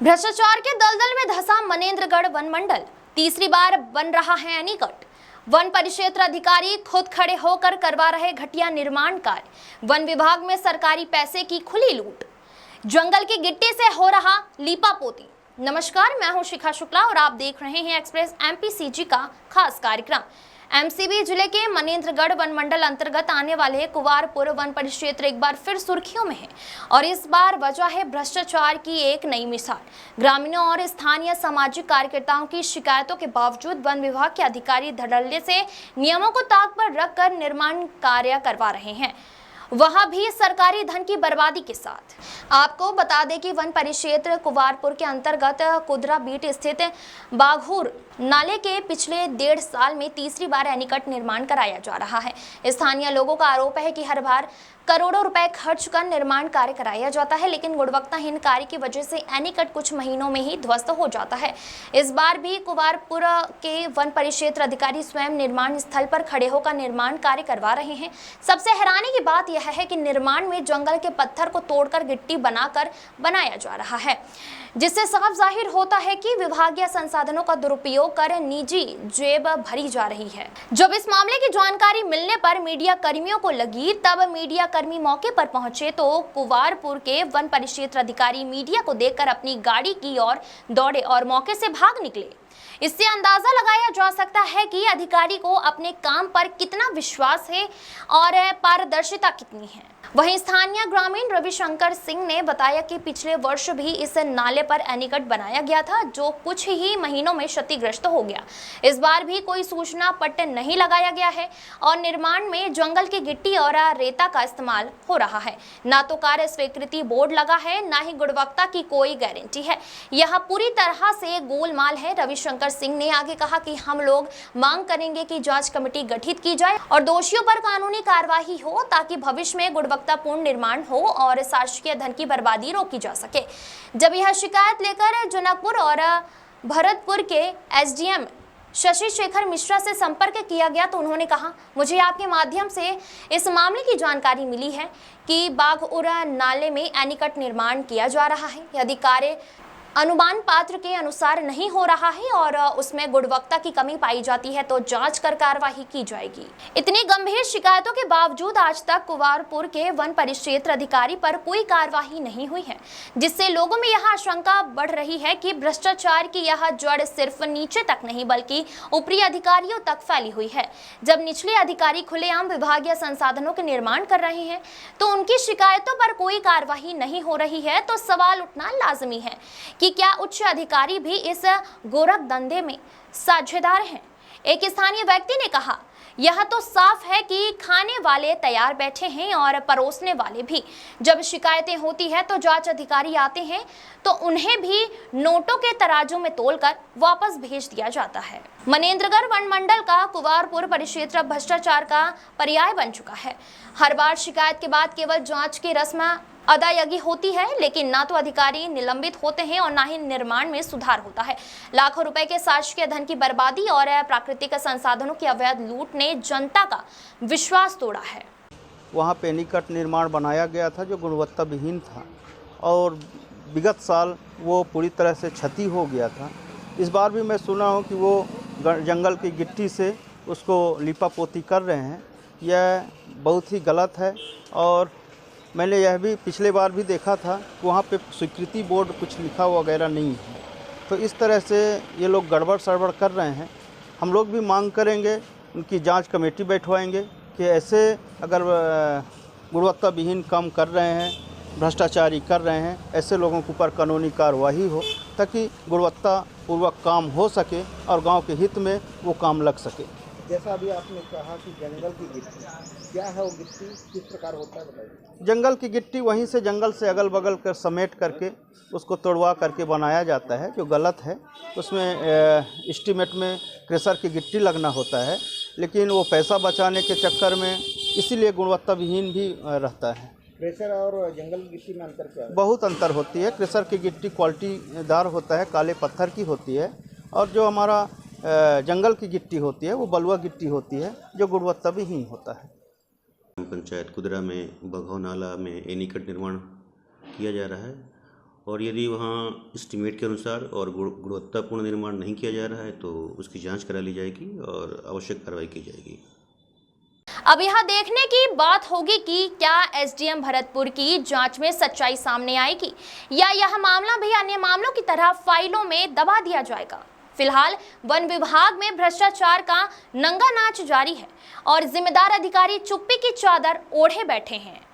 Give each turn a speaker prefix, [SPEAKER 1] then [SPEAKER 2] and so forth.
[SPEAKER 1] भ्रष्टाचार के दलदल में धंसा मनेंद्रगढ़ वन मंडल, तीसरी बार बन रहा है एनीकट। वन परिक्षेत्र अधिकारी खुद खड़े होकर करवा रहे घटिया निर्माण कार्य। वन विभाग में सरकारी पैसे की खुली लूट। जंगल की गिट्टी से हो रहा लीपापोती। नमस्कार, मैं हूं शिखा शुक्ला और आप देख रहे हैं एक्सप्रेस एमपीसीजी का खास कार्यक्रम। एमसीबी जिले के मनेंद्रगढ़ वन मंडल अंतर्गत आने वाले कुवारपुर वन परिक्षेत्र एक बार फिर सुर्खियों में है और इस बार वजह है भ्रष्टाचार की एक नई मिसाल। ग्रामीणों और स्थानीय सामाजिक कार्यकर्ताओं की शिकायतों के बावजूद वन विभाग के अधिकारी धड़ल्ले से नियमों को ताक पर रखकर निर्माण कार्य करवा रहे हैं, वहां भी सरकारी धन की बर्बादी के साथ। आपको बता दें कि वन परिक्षेत्र कुवारपुर के अंतर्गत कुदरा बीट स्थित बाघूर नाले के पिछले 1.5 साल में तीसरी बार एनीकट निर्माण कराया जा रहा है। स्थानीय लोगों का आरोप है कि हर बार करोड़ों रुपए खर्च कर निर्माण कार्य कराया जाता है, लेकिन गुणवत्ताहीन कार्य की वजह से एनीकट कुछ महीनों में ही ध्वस्त हो जाता है। इस बार भी कुवारपुर के वन परिक्षेत्र अधिकारी स्वयं निर्माण स्थल पर खड़े होकर निर्माण कार्य करवा रहे हैं। सबसे हैरानी की बात यह है कि निर्माण में जंगल के पत्थर को तोड़कर गिट्टी बनाकर बनाया जा रहा है, जिससे साफ जाहिर होता है कि विभागीय संसाधनों का दुरुपयोग कर निजी जेब भरी जा रही है। जब इस मामले की जानकारी मिलने पर मीडिया कर्मियों को लगी, तब मीडिया कर्मी मौके पर पहुंचे तो कुवारपुर के वन परिक्षेत्र अधिकारी मीडिया को देखकर अपनी गाड़ी की ओर दौड़े और मौके से भाग निकले। इससे अंदाजा लगाया जा सकता है कि अधिकारी को अपने काम पर कितना विश्वास है और पारदर्शिता कितनी है। वहीं स्थानीय ग्रामीण रविशंकर सिंह ने बताया कि पिछले वर्ष भी इस नाले पर एनीकट बनाया गया था, जो कुछ ही महीनों में क्षतिग्रस्त हो गया। इस बार भी कोई सूचना पट्ट नहीं लगाया गया है और निर्माण में जंगल की गिट्टी और रेता का इस्तेमाल हो रहा है। ना तो कार्य स्वीकृति बोर्ड लगा है, ना ही गुणवत्ता की कोई गारंटी है। यह पूरी तरह से गोलमाल है। रविशंकर सिंह ने आगे कहा कि हम लोग मांग करेंगे कि जांच कमेटी गठित की जाए और दोषियों पर कानूनी कार्रवाई हो, ताकि भविष्य में गुणवत्तापूर्ण निर्माण हो और शासकीय धन की बर्बादी रोकी जा सके। जब यह शिकायत लेकर जनकपुर और भरतपुर के एसडीएम शशि शेखर मिश्रा से संपर्क किया गया तो उन्होंने कहा, मुझे आपके माध्यम से इस मामले की जानकारी मिली है कि बाघउरा नाले में एनीकट निर्माण किया जा रहा है। यदि कार्य अनुमान पात्र के अनुसार नहीं हो रहा है और उसमें गुणवत्ता की कमी पाई जाती है तो जांच कर कार्रवाई की जाएगी। इतनी गंभीर शिकायतों के बावजूद आज तक कुवारपुर के वन परिक्षेत्र अधिकारी पर कोई कार्रवाई नहीं हुई है, जिससे लोगों में यह आशंका बढ़ रही है कि भ्रष्टाचार की यह जड़ सिर्फ नीचे तक नहीं बल्कि ऊपरी अधिकारियों तक फैली हुई है। जब निचले अधिकारी खुलेआम विभागीय संसाधनों के निर्माण कर रहे हैं तो उनकी शिकायतों पर कोई कार्रवाई नहीं हो रही है, तो सवाल उठना लाजमी है कि क्या उच्च अधिकारी भी इस गोरख धंधे में साझेदार हैं। एक स्थानीय व्यक्ति ने कहा, यह तो साफ है कि खाने वाले तैयार बैठे हैं और परोसने वाले भी। जब शिकायतें होती है तो जांच अधिकारी आते हैं तो उन्हें भी नोटों के तराजू में तोलकर वापस भेज दिया जाता है। मनेंद्रगढ़ वन मंडल का कुवारपुर परिक्षेत्र भ्रष्टाचार का पर्याय बन चुका है। हर बार शिकायत के बाद केवल जांच की रस्म अदायगी होती है, लेकिन ना तो अधिकारी निलंबित होते हैं और ना ही निर्माण में सुधार होता है। लाखों रुपए के शासकीय धन की बर्बादी और प्राकृतिक संसाधनों की अवैध लूट ने जनता का विश्वास तोड़ा है।
[SPEAKER 2] वहाँ पे एनीकट निर्माण बनाया गया था जो गुणवत्ता विहीन था और विगत साल वो पूरी तरह से क्षति हो गया था। इस बार भी मैं सुना हूँ कि वो जंगल की गिट्टी से उसको लिपापोती कर रहे हैं। यह बहुत ही गलत है और मैंने यह भी पिछले बार भी देखा था कि वहाँ पे स्वीकृति बोर्ड कुछ लिखा वगैरह नहीं है। तो इस तरह से ये लोग गड़बड़ सड़बड़ कर रहे हैं। हम लोग भी मांग करेंगे, उनकी जांच कमेटी बैठवाएंगे कि ऐसे अगर गुणवत्ता विहीन काम कर रहे हैं, भ्रष्टाचारी कर रहे हैं, ऐसे लोगों के ऊपर कानूनी कार्रवाई हो ताकि गुणवत्तापूर्वक काम हो सके और गाँव के हित में वो काम लग सके।
[SPEAKER 3] जैसा अभी आपने कहा कि जंगल की गिट्टी, क्या है वो गिट्टी, किस प्रकार होता है बताइए।
[SPEAKER 2] जंगल की गिट्टी वहीं से जंगल से अगल बगल कर समेट करके उसको तोड़वा करके बनाया जाता है, जो गलत है। उसमें एस्टीमेट में क्रेशर की गिट्टी लगना होता है, लेकिन वो पैसा बचाने के चक्कर में इसीलिए गुणवत्ता विहीन भी रहता है।
[SPEAKER 3] क्रेशर और जंगल की गिट्टी में अंतर क्या है?
[SPEAKER 2] बहुत अंतर होती है। क्रेशर की गिट्टी क्वालिटीदार होता है, काले पत्थर की होती है, और जो हमारा जंगल की गिट्टी होती है वो बलुआ गिट्टी होती है जो गुणवत्ता विहीन होता है।
[SPEAKER 4] पंचायत कुदरा में बघौ नाला में एनीकट निर्माण किया जा रहा है और यदि वहाँ एस्टीमेट के अनुसार और गुणवत्तापूर्ण निर्माण नहीं किया जा रहा है तो उसकी जांच करा ली जाएगी और आवश्यक कार्रवाई की जाएगी।
[SPEAKER 1] अब यह देखने की बात होगी कि क्या एसडीएम भरतपुर की जांच में सच्चाई सामने आएगी या यह मामला भी अन्य मामलों की तरह फाइलों में दबा दिया जाएगा। फिलहाल वन विभाग में भ्रष्टाचार का नंगा नाच जारी है और जिम्मेदार अधिकारी चुप्पी की चादर ओढ़े बैठे हैं।